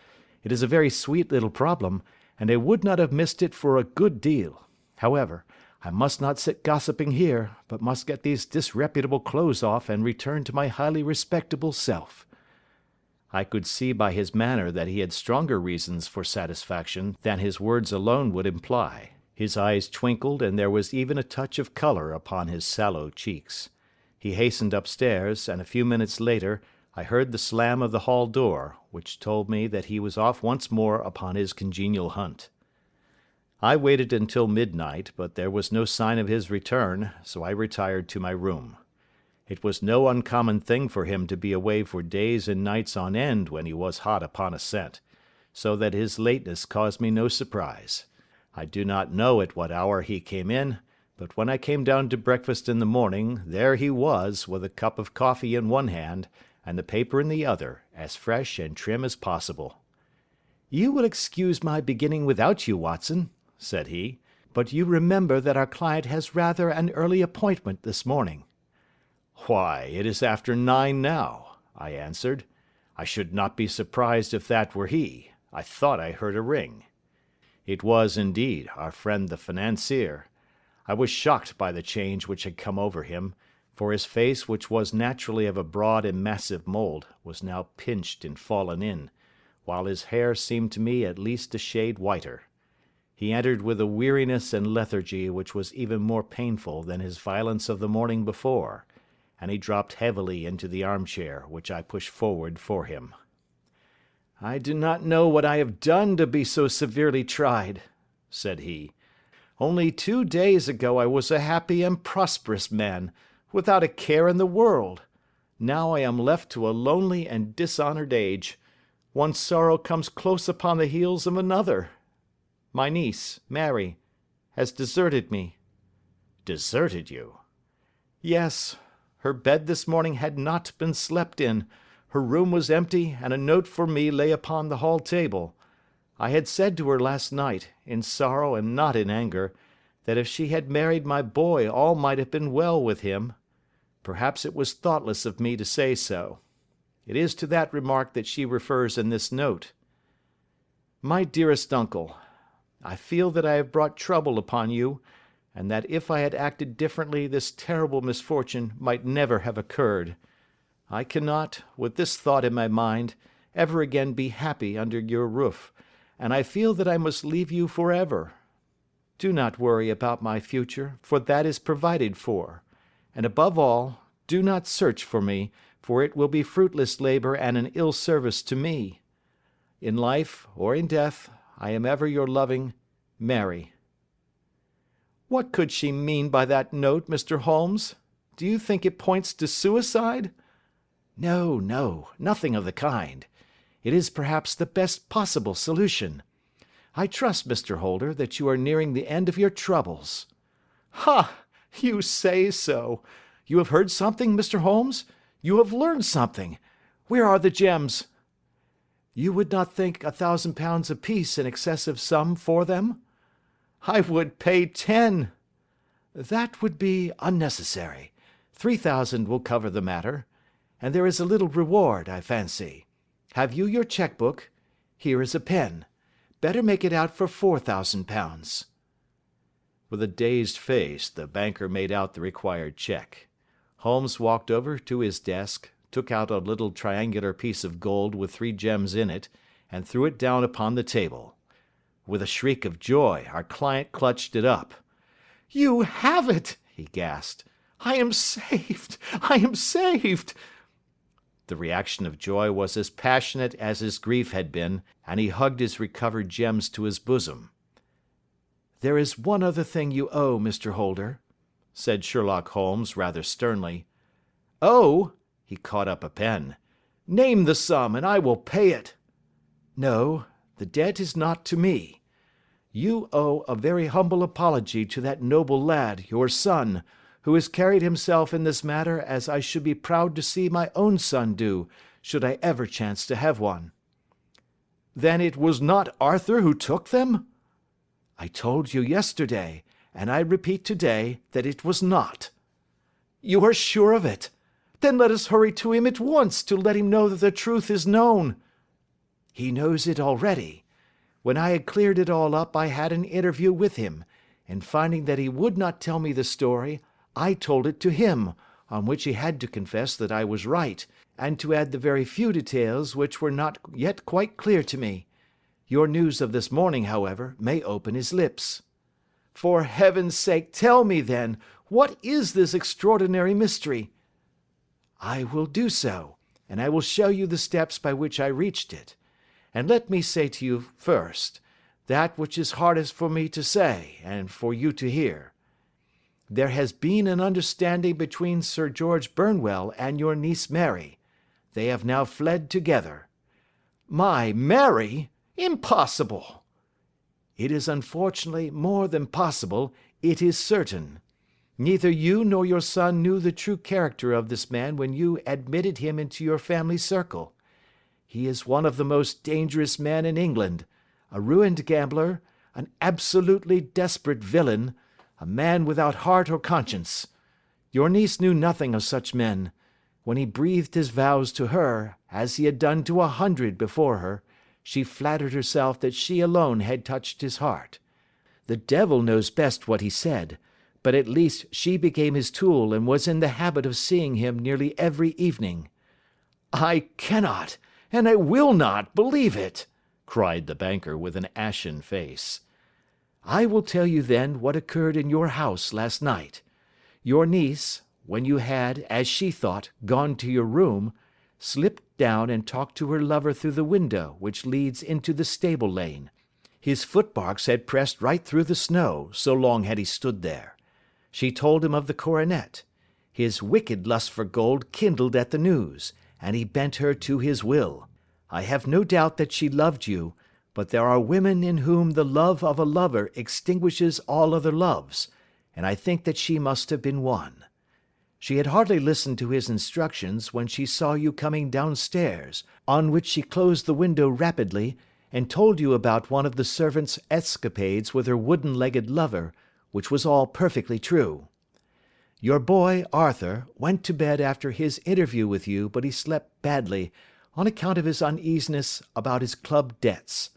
It is a very sweet little problem, and I would not have missed it for a good deal. However, I must not sit gossiping here, but must get these disreputable clothes off and return to my highly respectable self." I could see by his manner that he had stronger reasons for satisfaction than his words alone would imply. His eyes twinkled, and there was even a touch of colour upon his sallow cheeks. He hastened upstairs, and a few minutes later I heard the slam of the hall door, which told me that he was off once more upon his congenial hunt. I waited until midnight, but there was no sign of his return, so I retired to my room. It was no uncommon thing for him to be away for days and nights on end when he was hot upon a scent, so that his lateness caused me no surprise. I do not know at what hour he came in, but when I came down to breakfast in the morning, there he was, with a cup of coffee in one hand, and the paper in the other, as fresh and trim as possible. "You will excuse my beginning without you, Watson," said he, "but you remember that our client has rather an early appointment this morning." "Why, it is after 9 now," I answered. "I should not be surprised if that were he. I thought I heard a ring." It was, indeed, our friend the financier. I was shocked by the change which had come over him, for his face, which was naturally of a broad and massive mould, was now pinched and fallen in, while his hair seemed to me at least a shade whiter. He entered with a weariness and lethargy which was even more painful than his violence of the morning before, and he dropped heavily into the armchair which I pushed forward for him. "I do not know what I have done to be so severely tried," said he. "Only 2 days ago I was a happy and prosperous man, without a care in the world. Now I am left to a lonely and dishonoured age. One sorrow comes close upon the heels of another. My niece, Mary, has deserted me." "Deserted you?" "Yes. Her bed this morning had not been slept in. Her room was empty, and a note for me lay upon the hall table. I had said to her last night, in sorrow and not in anger, that if she had married my boy all might have been well with him. Perhaps it was thoughtless of me to say so. It is to that remark that she refers in this note. My dearest uncle, I feel that I have brought trouble upon you, and that if I had acted differently this terrible misfortune might never have occurred. I cannot, with this thought in my mind, ever again be happy under your roof, and I feel that I must leave you forever. Do not worry about my future, for that is provided for, and above all, do not search for me, for it will be fruitless labour and an ill service to me. In life or in death, I am ever your loving Mary." What could she mean by that note, Mr. Holmes? Do you think it points to suicide? No, no, nothing of the kind. It is perhaps the best possible solution. I trust, Mr. Holder, that you are nearing the end of your troubles. Ha! You say so. You have heard something, Mr. Holmes? You have learned something. Where are the gems? You would not think £1,000 apiece an excessive sum for them? I would pay 10. That would be unnecessary. 3,000 will cover the matter. And there is a little reward, I fancy. Have you your cheque-book? Here is a pen. Better make it out for £4,000. With a dazed face, the banker made out the required cheque. Holmes walked over to his desk, took out a little triangular piece of gold with 3 gems in it, and threw it down upon the table. With a shriek of joy, our client clutched it up. "You have it!" he gasped. "I am saved! I am saved!" The reaction of joy was as passionate as his grief had been, and he hugged his recovered gems to his bosom. "There is one other thing you owe, Mr. Holder," said Sherlock Holmes rather sternly. "Oh!" He caught up a pen. "Name the sum, and I will pay it." "No, the debt is not to me. You owe a very humble apology to that noble lad, your son, who has carried himself in this matter as I should be proud to see my own son do, should I ever chance to have one." "Then it was not Arthur who took them?" "I told you yesterday, and I repeat today, that it was not." "You are sure of it? Then let us hurry to him at once to let him know that the truth is known." "He knows it already. When I had cleared it all up, I had an interview with him, and finding that he would not tell me the story, I told it to him, on which he had to confess that I was right, and to add the very few details which were not yet quite clear to me. Your news of this morning, however, may open his lips." "For heaven's sake, tell me, then, what is this extraordinary mystery?" "I will do so, and I will show you the steps by which I reached it. And let me say to you first, that which is hardest for me to say, and for you to hear. There has been an understanding between Sir George Burnwell and your niece Mary. They have now fled together." "My Mary? Impossible!" "It is unfortunately more than possible, it is certain. Neither you nor your son knew the true character of this man when you admitted him into your family circle. He is one of the most dangerous men in England, a ruined gambler, an absolutely desperate villain, a man without heart or conscience. Your niece knew nothing of such men. When he breathed his vows to her, as he had done to 100 before her, she flattered herself that she alone had touched his heart. The devil knows best what he said, but at least she became his tool and was in the habit of seeing him nearly every evening." "I cannot, and I will not, believe it," cried the banker with an ashen face. "I will tell you then what occurred in your house last night. Your niece, when you had, as she thought, gone to your room, slipped down and talked to her lover through the window which leads into the stable lane. His footmarks had pressed right through the snow, so long had he stood there. She told him of the coronet. His wicked lust for gold kindled at the news, and he bent her to his will. I have no doubt that she loved you, but there are women in whom the love of a lover extinguishes all other loves, and I think that she must have been one. She had hardly listened to his instructions when she saw you coming downstairs, on which she closed the window rapidly, and told you about one of the servants' escapades with her wooden-legged lover, which was all perfectly true. Your boy, Arthur, went to bed after his interview with you, but he slept badly, on account of his uneasiness about his club debts.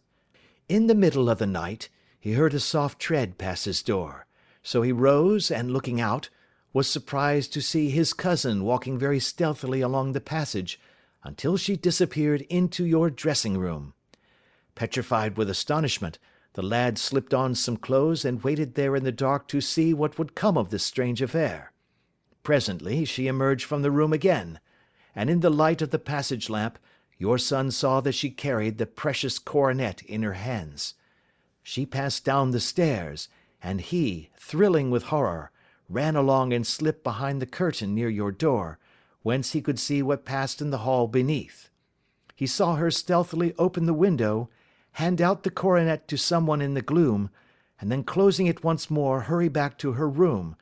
In the middle of the night, he heard a soft tread pass his door, so he rose and, looking out, was surprised to see his cousin walking very stealthily along the passage until she disappeared into your dressing-room. Petrified with astonishment, the lad slipped on some clothes and waited there in the dark to see what would come of this strange affair. Presently she emerged from the room again, and in the light of the passage lamp your son saw that she carried the precious coronet in her hands. She passed down the stairs, and he, thrilling with horror, ran along and slipped behind the curtain near your door, whence he could see what passed in the hall beneath. He saw her stealthily open the window, hand out the coronet to someone in the gloom, and then closing it once more hurry back to her room,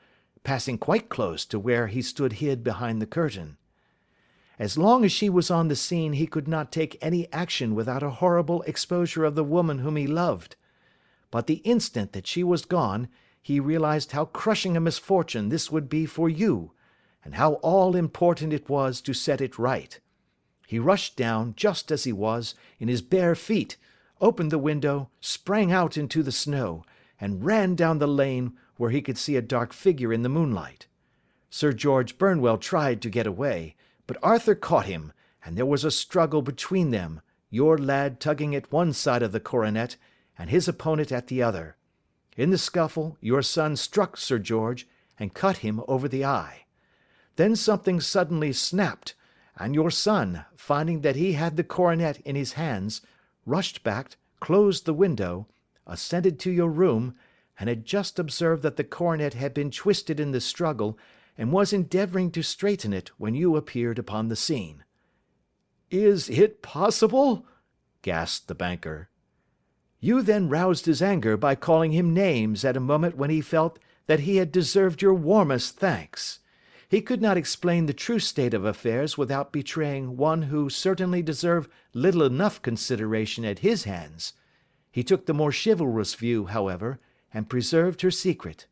passing quite close to where he stood hid behind the curtain. As long as she was on the scene, he could not take any action without a horrible exposure of the woman whom he loved. But the instant that she was gone, he realized how crushing a misfortune this would be for you, and how all-important it was to set it right. He rushed down, just as he was, in his bare feet, opened the window, sprang out into the snow, and ran down the lane where he could see a dark figure in the moonlight. Sir George Burnwell tried to get away, but Arthur caught him, and there was a struggle between them, your lad tugging at one side of the coronet, and his opponent at the other. In the scuffle, your son struck Sir George, and cut him over the eye. Then something suddenly snapped, and your son, finding that he had the coronet in his hands, rushed back, closed the window, ascended to your room, and had just observed that the coronet had been twisted in the struggle, and was endeavouring to straighten it when you appeared upon the scene. "Is it possible?" gasped the banker. You then roused his anger by calling him names at a moment when he felt that he had deserved your warmest thanks. He could not explain the true state of affairs without betraying one who certainly deserved little enough consideration at his hands. He took the more chivalrous view, however, and preserved her secret.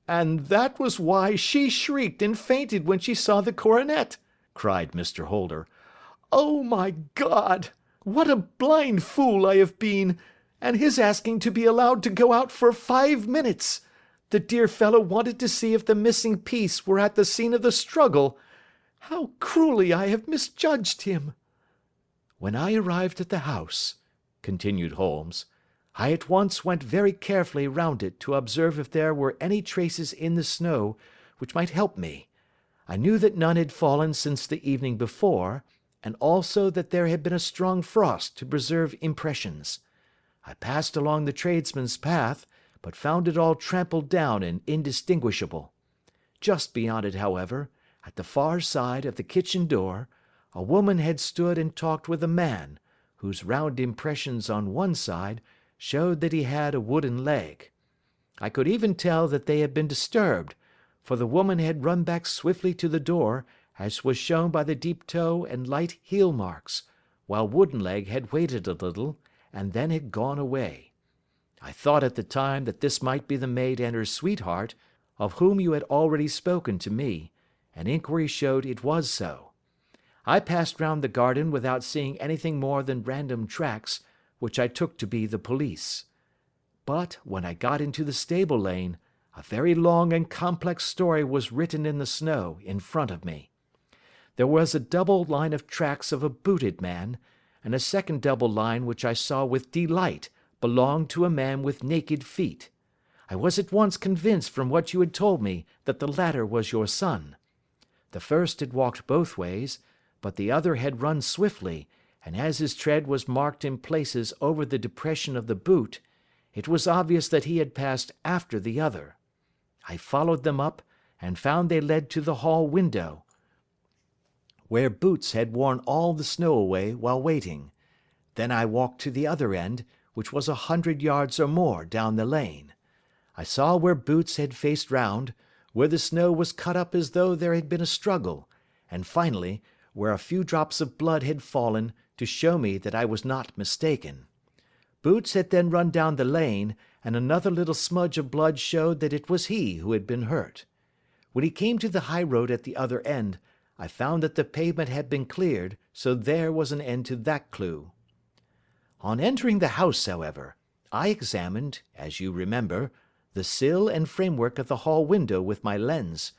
"And that was why she shrieked and fainted when she saw the coronet," cried Mr. Holder. "Oh, my God! What a blind fool I have been! And his asking to be allowed to go out for 5 minutes! The dear fellow wanted to see if the missing piece were at the scene of the struggle. How cruelly I have misjudged him!" "When I arrived at the house," continued Holmes, "I at once went very carefully round it to observe if there were any traces in the snow which might help me. I knew that none had fallen since the evening before, and also that there had been a strong frost to preserve impressions. I passed along the tradesman's path, but found it all trampled down and indistinguishable. Just beyond it, however, at the far side of the kitchen door, a woman had stood and talked with a man, whose round impressions on one side showed that he had a wooden leg. I could even tell that they had been disturbed, for the woman had run back swiftly to the door, as was shown by the deep toe and light heel marks, while Woodenleg had waited a little, and then had gone away. I thought at the time that this might be the maid and her sweetheart, of whom you had already spoken to me, and inquiry showed it was so. I passed round the garden without seeing anything more than random tracks, which I took to be the police. But when I got into the stable lane, a very long and complex story was written in the snow in front of me. There was a double line of tracks of a booted man, and a second double line which I saw with delight belonged to a man with naked feet. I was at once convinced from what you had told me that the latter was your son. The first had walked both ways, but the other had run swiftly, and as his tread was marked in places over the depression of the boot, it was obvious that he had passed after the other. I followed them up, and found they led to the hall window, where Boots had worn all the snow away while waiting. Then I walked to the other end, which was 100 yards or more down the lane. I saw where Boots had faced round, where the snow was cut up as though there had been a struggle, and finally, where a few drops of blood had fallen to show me that I was not mistaken. Boots had then run down the lane, and another little smudge of blood showed that it was he who had been hurt. When he came to the high road at the other end, I found that the pavement had been cleared, so there was an end to that clue. On entering the house, however, I examined, as you remember, the sill and framework of the hall window with my lens,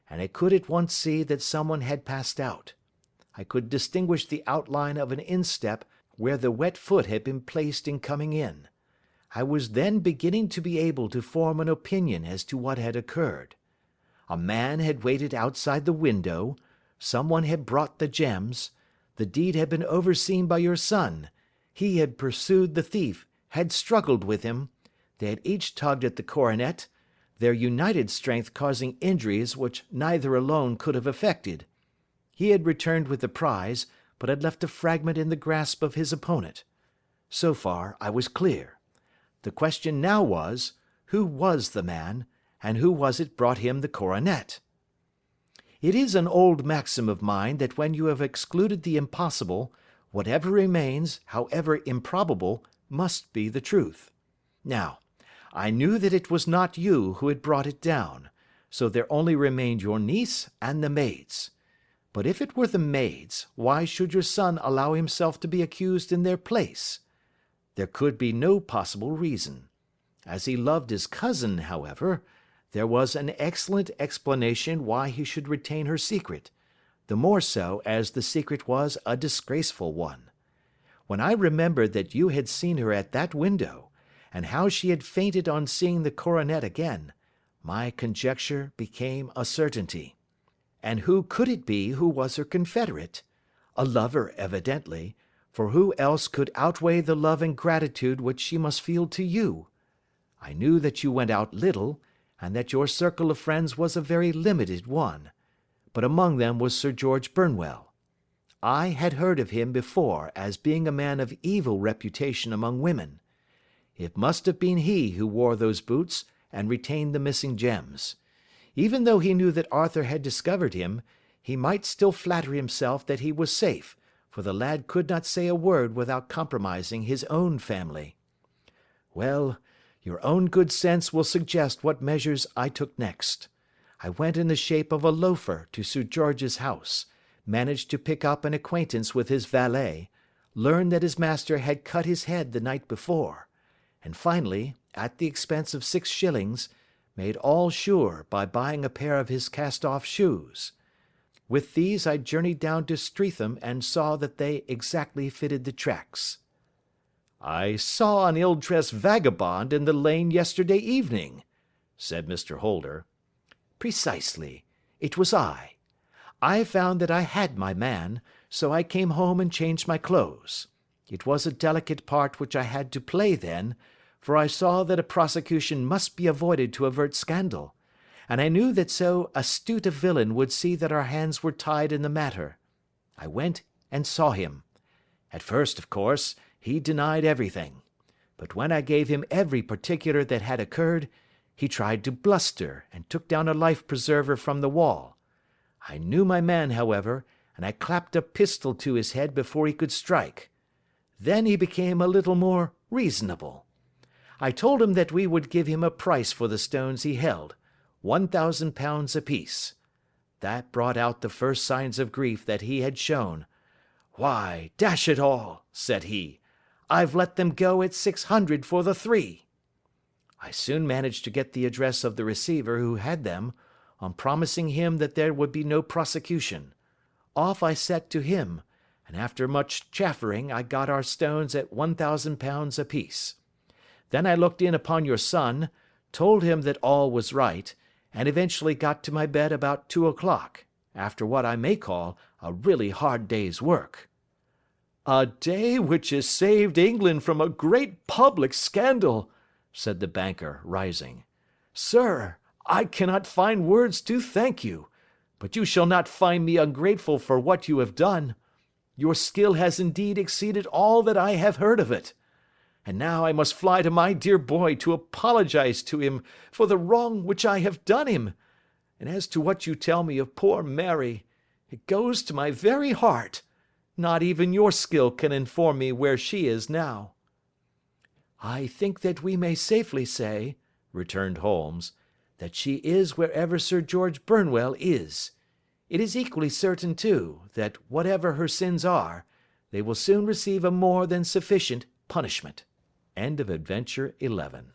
and I could at once see that someone had passed out. I could distinguish the outline of an instep where the wet foot had been placed in coming in. I was then beginning to be able to form an opinion as to what had occurred. A man had waited outside the window, someone had brought the gems, the deed had been overseen by your son, he had pursued the thief, had struggled with him, they had each tugged at the coronet, their united strength causing injuries which neither alone could have effected. He had returned with the prize, but had left a fragment in the grasp of his opponent. So far I was clear. The question now was, who was the man, and who was it brought him the coronet? It is an old maxim of mine that when you have excluded the impossible, whatever remains, however improbable, must be the truth. Now, I knew that it was not you who had brought it down, so there only remained your niece and the maids. But if it were the maids, why should your son allow himself to be accused in their place? There could be no possible reason. As he loved his cousin, however, there was an excellent explanation why he should retain her secret, the more so as the secret was a disgraceful one. When I remembered that you had seen her at that window, and how she had fainted on seeing the coronet again, my conjecture became a certainty. And who could it be who was her confederate? A lover, evidently, for who else could outweigh the love and gratitude which she must feel to you? I knew that you went out little, and that your circle of friends was a very limited one, but among them was Sir George Burnwell. I had heard of him before as being a man of evil reputation among women. It must have been he who wore those boots and retained the missing gems. Even though he knew that Arthur had discovered him, he might still flatter himself that he was safe, for the lad could not say a word without compromising his own family. Well, your own good sense will suggest what measures I took next. I went in the shape of a loafer to Sir George's house, managed to pick up an acquaintance with his valet, learned that his master had cut his head the night before, and finally, at the expense of 6 shillings, made all sure by buying a pair of his cast-off shoes. With these I journeyed down to Streatham and saw that they exactly fitted the tracks. "I saw an ill-dressed vagabond in the lane yesterday evening," said Mr. Holder. "Precisely. It was I. I found that I had my man, so I came home and changed my clothes. It was a delicate part which I had to play then, for I saw that a prosecution must be avoided to avert scandal, and I knew that so astute a villain would see that our hands were tied in the matter. I went and saw him. At first, of course, he denied everything, but when I gave him every particular that had occurred, he tried to bluster and took down a life-preserver from the wall. I knew my man, however, and I clapped a pistol to his head before he could strike. Then he became a little more reasonable. I told him that we would give him a price for the stones he held, £1,000 apiece. That brought out the first signs of grief that he had shown. 'Why, dash it all,' said he, 'I've let them go at 600 for the 3. I soon managed to get the address of the receiver who had them, on promising him that there would be no prosecution. Off I set to him, and after much chaffering I got our stones at £1,000 apiece. Then I looked in upon your son, told him that all was right, and eventually got to my bed about 2 o'clock, after what I may call a really hard day's work.' 'A day which has saved England from a great public scandal,' said the banker, rising. 'Sir, I cannot find words to thank you, but you shall not find me ungrateful for what you have done. Your skill has indeed exceeded all that I have heard of it. And now I must fly to my dear boy to apologize to him for the wrong which I have done him. And as to what you tell me of poor Mary, it goes to my very heart. Not even your skill can inform me where she is now.' 'I think that we may safely say,' returned Holmes, 'that she is wherever Sir George Burnwell is. It is equally certain, too, that whatever her sins are, they will soon receive a more than sufficient punishment.' End of Adventure 11.